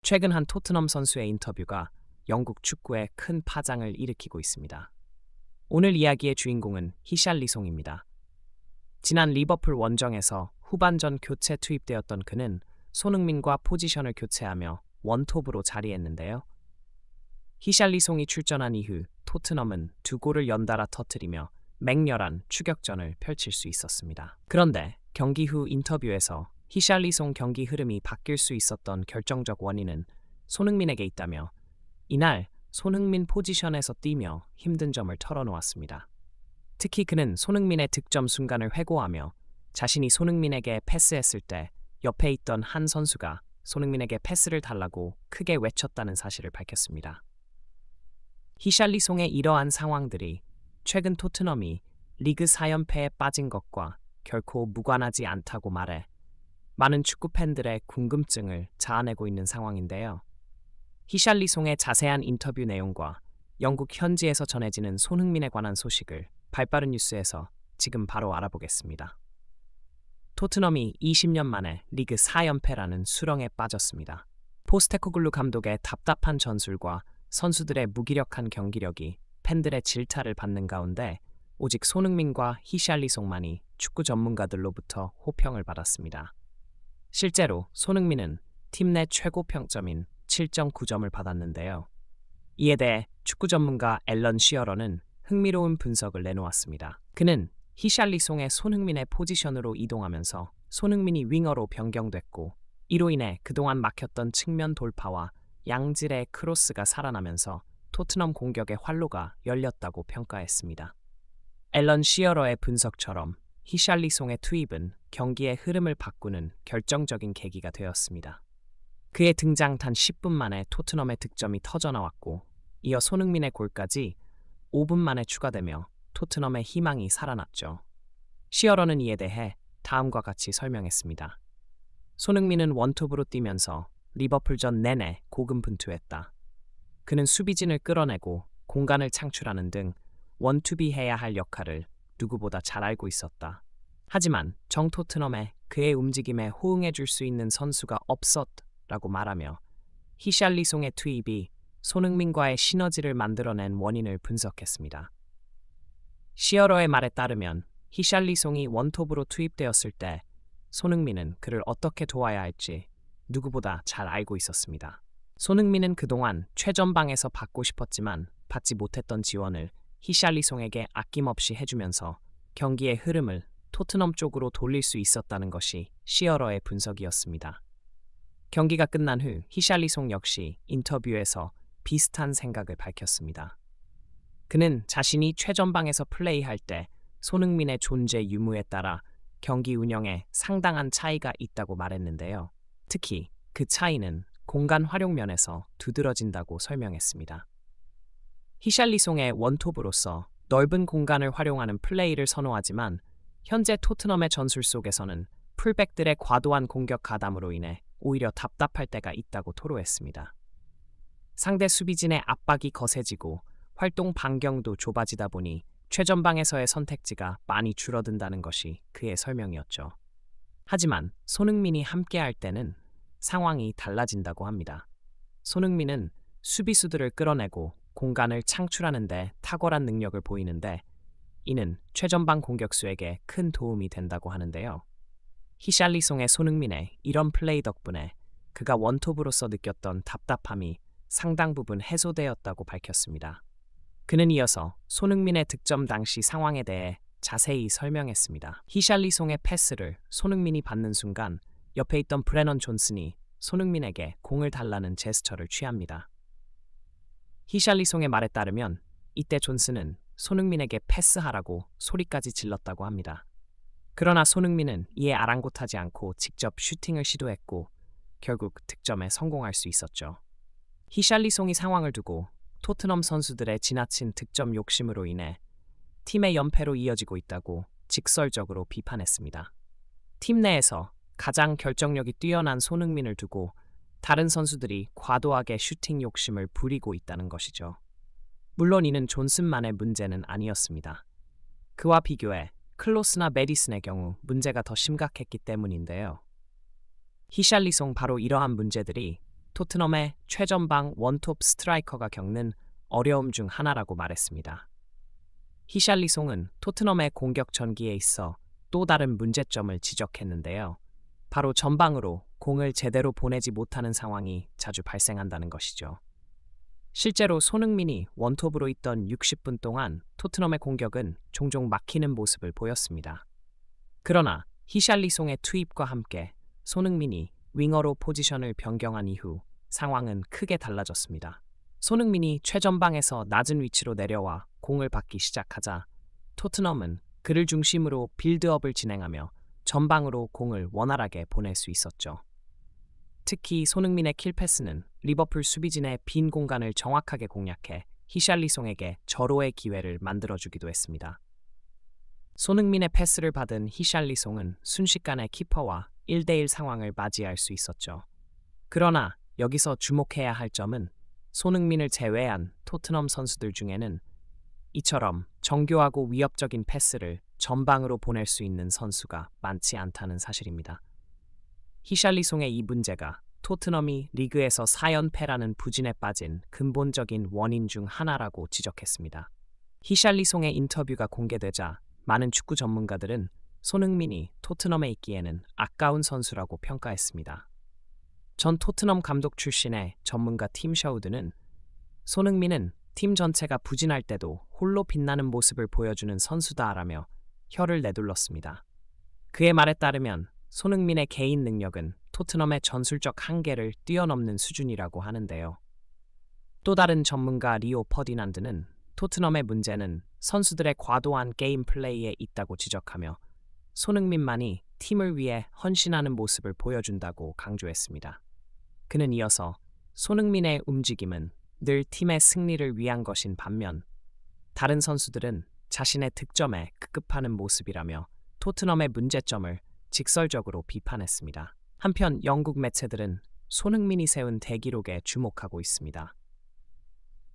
최근 한 토트넘 선수의 인터뷰가 영국 축구에 큰 파장을 일으키고 있습니다. 오늘 이야기의 주인공은 히샬리송입니다. 지난 리버풀 원정에서 후반전 교체 투입되었던 그는 손흥민과 포지션을 교체하며 원톱으로 자리했는데요. 히샬리송이 출전한 이후 토트넘은 두 골을 연달아 터뜨리며 맹렬한 추격전을 펼칠 수 있었습니다. 그런데 경기 후 인터뷰에서 히샬리송 경기 흐름이 바뀔 수 있었던 결정적 원인은 손흥민에게 있다며 이날 손흥민 포지션에서 뛰며 힘든 점을 털어놓았습니다. 특히 그는 손흥민의 득점 순간을 회고하며 자신이 손흥민에게 패스했을 때 옆에 있던 한 선수가 손흥민에게 패스를 달라고 크게 외쳤다는 사실을 밝혔습니다. 히샬리송의 이러한 상황들이 최근 토트넘이 리그 4연패에 빠진 것과 결코 무관하지 않다고 말해 많은 축구 팬들의 궁금증을 자아내고 있는 상황인데요. 히샬리송의 자세한 인터뷰 내용과 영국 현지에서 전해지는 손흥민에 관한 소식을 발빠른 뉴스에서 지금 바로 알아보겠습니다. 토트넘이 20년 만에 리그 4연패라는 수렁에 빠졌습니다. 포스테코글루 감독의 답답한 전술과 선수들의 무기력한 경기력이 팬들의 질타를 받는 가운데 오직 손흥민과 히샬리송만이 축구 전문가들로부터 호평을 받았습니다. 실제로 손흥민은 팀 내 최고 평점인 7.9점을 받았는데요. 이에 대해 축구 전문가 앨런 시어러는 흥미로운 분석을 내놓았습니다. 그는 히샬리송의 손흥민의 포지션으로 이동하면서 손흥민이 윙어로 변경됐고 이로 인해 그동안 막혔던 측면 돌파와 양질의 크로스가 살아나면서 토트넘 공격의 활로가 열렸다고 평가했습니다. 앨런 시어러의 분석처럼 히샬리송의 투입은 경기의 흐름을 바꾸는 결정적인 계기가 되었습니다. 그의 등장 단 10분 만에 토트넘의 득점이 터져나왔고 이어 손흥민의 골까지 5분 만에 추가되며 토트넘의 희망이 살아났죠. 시어러는 이에 대해 다음과 같이 설명했습니다. 손흥민은 원톱으로 뛰면서 리버풀전 내내 고군분투했다. 그는 수비진을 끌어내고 공간을 창출하는 등 원투비해야 할 역할을 누구보다 잘 알고 있었다. 하지만 정 토트넘에 그의 움직임에 호응해줄 수 있는 선수가 없었다고 말하며 히샬리송의 투입이 손흥민과의 시너지를 만들어낸 원인을 분석했습니다. 시어러의 말에 따르면 히샬리송이 원톱으로 투입되었을 때 손흥민은 그를 어떻게 도와야 할지 누구보다 잘 알고 있었습니다. 손흥민은 그동안 최전방에서 받고 싶었지만 받지 못했던 지원을 히샬리송에게 아낌없이 해주면서 경기의 흐름을 토트넘 쪽으로 돌릴 수 있었다는 것이 시어러의 분석이었습니다. 경기가 끝난 후 히샬리송 역시 인터뷰에서 비슷한 생각을 밝혔습니다. 그는 자신이 최전방에서 플레이할 때 손흥민의 존재 유무에 따라 경기 운영에 상당한 차이가 있다고 말했는데요. 특히 그 차이는 공간 활용 면에서 두드러진다고 설명했습니다. 히샬리송의 원톱으로서 넓은 공간을 활용하는 플레이를 선호하지만 현재 토트넘의 전술 속에서는 풀백들의 과도한 공격 가담으로 인해 오히려 답답할 때가 있다고 토로했습니다. 상대 수비진의 압박이 거세지고 활동 반경도 좁아지다 보니 최전방에서의 선택지가 많이 줄어든다는 것이 그의 설명이었죠. 하지만 손흥민이 함께할 때는 상황이 달라진다고 합니다. 손흥민은 수비수들을 끌어내고 공간을 창출하는 데 탁월한 능력을 보이는데 이는 최전방 공격수에게 큰 도움이 된다고 하는데요. 히샬리송의 손흥민의 이런 플레이 덕분에 그가 원톱으로서 느꼈던 답답함이 상당 부분 해소되었다고 밝혔습니다. 그는 이어서 손흥민의 득점 당시 상황에 대해 자세히 설명했습니다. 히샬리송의 패스를 손흥민이 받는 순간 옆에 있던 브레넌 존슨이 손흥민에게 공을 달라는 제스처를 취합니다. 히샬리송의 말에 따르면 이때 존슨은 손흥민에게 패스하라고 소리까지 질렀다고 합니다. 그러나 손흥민은 이에 아랑곳하지 않고 직접 슈팅을 시도했고 결국 득점에 성공할 수 있었죠. 히샬리송이 상황을 두고 토트넘 선수들의 지나친 득점 욕심으로 인해 팀의 연패로 이어지고 있다고 직설적으로 비판했습니다. 팀 내에서 가장 결정력이 뛰어난 손흥민을 두고 다른 선수들이 과도하게 슈팅 욕심을 부리고 있다는 것이죠. 물론 이는 존슨만의 문제는 아니었습니다. 그와 비교해 클로스나 메디슨의 경우 문제가 더 심각했기 때문인데요. 히샬리송 바로 이러한 문제들이 토트넘의 최전방 원톱 스트라이커가 겪는 어려움 중 하나라고 말했습니다. 히샬리송은 토트넘의 공격 전기에 있어 또 다른 문제점을 지적했는데요. 바로 전방으로 공을 제대로 보내지 못하는 상황이 자주 발생한다는 것이죠. 실제로 손흥민이 원톱으로 있던 60분 동안 토트넘의 공격은 종종 막히는 모습을 보였습니다. 그러나 히샬리송의 투입과 함께 손흥민이 윙어로 포지션을 변경한 이후 상황은 크게 달라졌습니다. 손흥민이 최전방에서 낮은 위치로 내려와 공을 받기 시작하자 토트넘은 그를 중심으로 빌드업을 진행하며 전방으로 공을 원활하게 보낼 수 있었죠. 특히 손흥민의 킬패스는 리버풀 수비진의 빈 공간을 정확하게 공략해 히샬리송에게 절호의 기회를 만들어주기도 했습니다. 손흥민의 패스를 받은 히샬리송은 순식간에 키퍼와 1대1 상황을 맞이할 수 있었죠. 그러나 여기서 주목해야 할 점은 손흥민을 제외한 토트넘 선수들 중에는 이처럼 정교하고 위협적인 패스를 전방으로 보낼 수 있는 선수가 많지 않다는 사실입니다. 히샬리송의 이 문제가 토트넘이 리그에서 4연패라는 부진에 빠진 근본적인 원인 중 하나라고 지적했습니다. 히샬리송의 인터뷰가 공개되자 많은 축구 전문가들은 손흥민이 토트넘에 있기에는 아까운 선수라고 평가했습니다. 전 토트넘 감독 출신의 전문가 팀 샤우드는 손흥민은 팀 전체가 부진할 때도 홀로 빛나는 모습을 보여주는 선수다라며 혀를 내둘렀습니다. 그의 말에 따르면 손흥민의 개인 능력은 토트넘의 전술적 한계를 뛰어넘는 수준이라고 하는데요. 또 다른 전문가 리오 퍼디난드는 토트넘의 문제는 선수들의 과도한 게임 플레이에 있다고 지적하며 손흥민만이 팀을 위해 헌신하는 모습을 보여준다고 강조했습니다. 그는 이어서 손흥민의 움직임은 늘 팀의 승리를 위한 것인 반면 다른 선수들은 자신의 득점에 급급하는 모습이라며 토트넘의 문제점을 직설적으로 비판했습니다. 한편 영국 매체들은 손흥민이 세운 대기록에 주목하고 있습니다.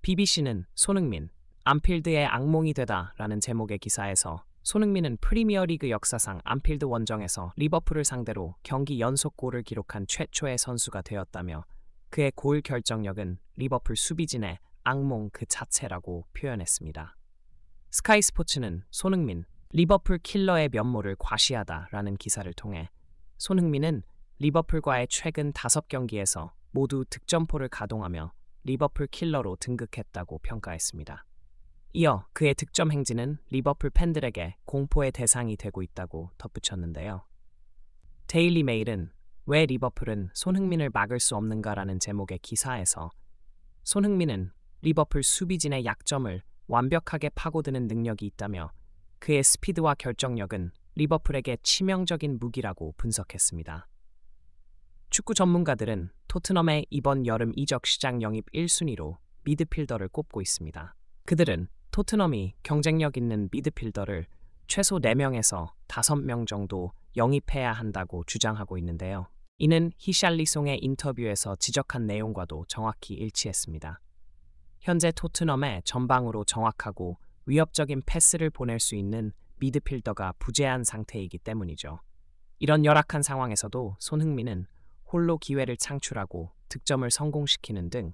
BBC는 손흥민, 안필드의 악몽이 되다라는 제목의 기사에서 손흥민은 프리미어리그 역사상 안필드 원정에서 리버풀을 상대로 경기 연속 골을 기록한 최초의 선수가 되었다며 그의 골 결정력은 리버풀 수비진의 악몽 그 자체라고 표현했습니다. 스카이 스포츠는 손흥민, 리버풀 킬러의 면모를 과시하다라는 기사를 통해 손흥민은 리버풀과의 최근 5경기에서 모두 득점포를 가동하며 리버풀 킬러로 등극했다고 평가했습니다. 이어 그의 득점 행진은 리버풀 팬들에게 공포의 대상이 되고 있다고 덧붙였는데요. 데일리 메일은 왜 리버풀은 손흥민을 막을 수 없는가라는 제목의 기사에서 손흥민은 리버풀 수비진의 약점을 완벽하게 파고드는 능력이 있다며 그의 스피드와 결정력은 리버풀에게 치명적인 무기라고 분석했습니다. 축구 전문가들은 토트넘의 이번 여름 이적 시장 영입 1순위로 미드필더를 꼽고 있습니다. 그들은 토트넘이 경쟁력 있는 미드필더를 최소 4명에서 5명 정도 영입해야 한다고 주장하고 있는데요. 이는 히샬리송의 인터뷰에서 지적한 내용과도 정확히 일치했습니다. 현재 토트넘의 전방으로 정확하고 위협적인 패스를 보낼 수 있는 미드필더가 부재한 상태이기 때문이죠. 이런 열악한 상황에서도 손흥민은 홀로 기회를 창출하고 득점을 성공시키는 등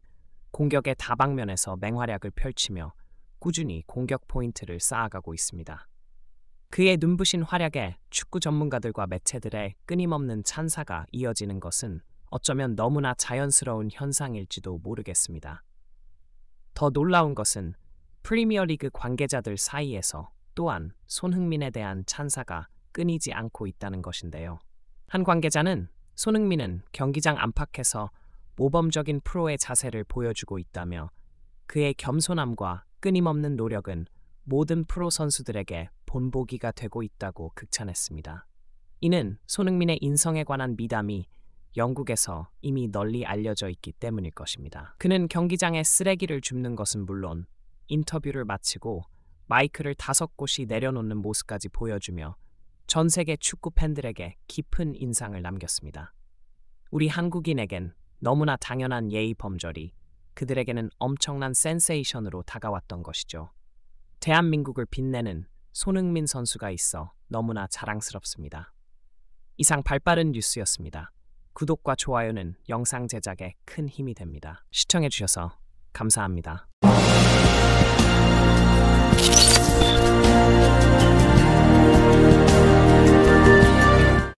공격의 다방면에서 맹활약을 펼치며 꾸준히 공격 포인트를 쌓아가고 있습니다. 그의 눈부신 활약에 축구 전문가들과 매체들의 끊임없는 찬사가 이어지는 것은 어쩌면 너무나 자연스러운 현상일지도 모르겠습니다. 더 놀라운 것은 프리미어리그 관계자들 사이에서 또한 손흥민에 대한 찬사가 끊이지 않고 있다는 것인데요. 한 관계자는 손흥민은 경기장 안팎에서 모범적인 프로의 자세를 보여주고 있다며 그의 겸손함과 끊임없는 노력은 모든 프로 선수들에게 본보기가 되고 있다고 극찬했습니다. 이는 손흥민의 인성에 관한 미담이 영국에서 이미 널리 알려져 있기 때문일 것입니다. 그는 경기장에 쓰레기를 줍는 것은 물론 인터뷰를 마치고 마이크를 5곳이 내려놓는 모습까지 보여주며 전 세계 축구 팬들에게 깊은 인상을 남겼습니다. 우리 한국인에겐 너무나 당연한 예의 범절이 그들에게는 엄청난 센세이션으로 다가왔던 것이죠. 대한민국을 빛내는 손흥민 선수가 있어 너무나 자랑스럽습니다. 이상 발빠른 뉴스였습니다. 구독과 좋아요는 영상 제작에 큰 힘이 됩니다. 시청해주셔서 감사합니다.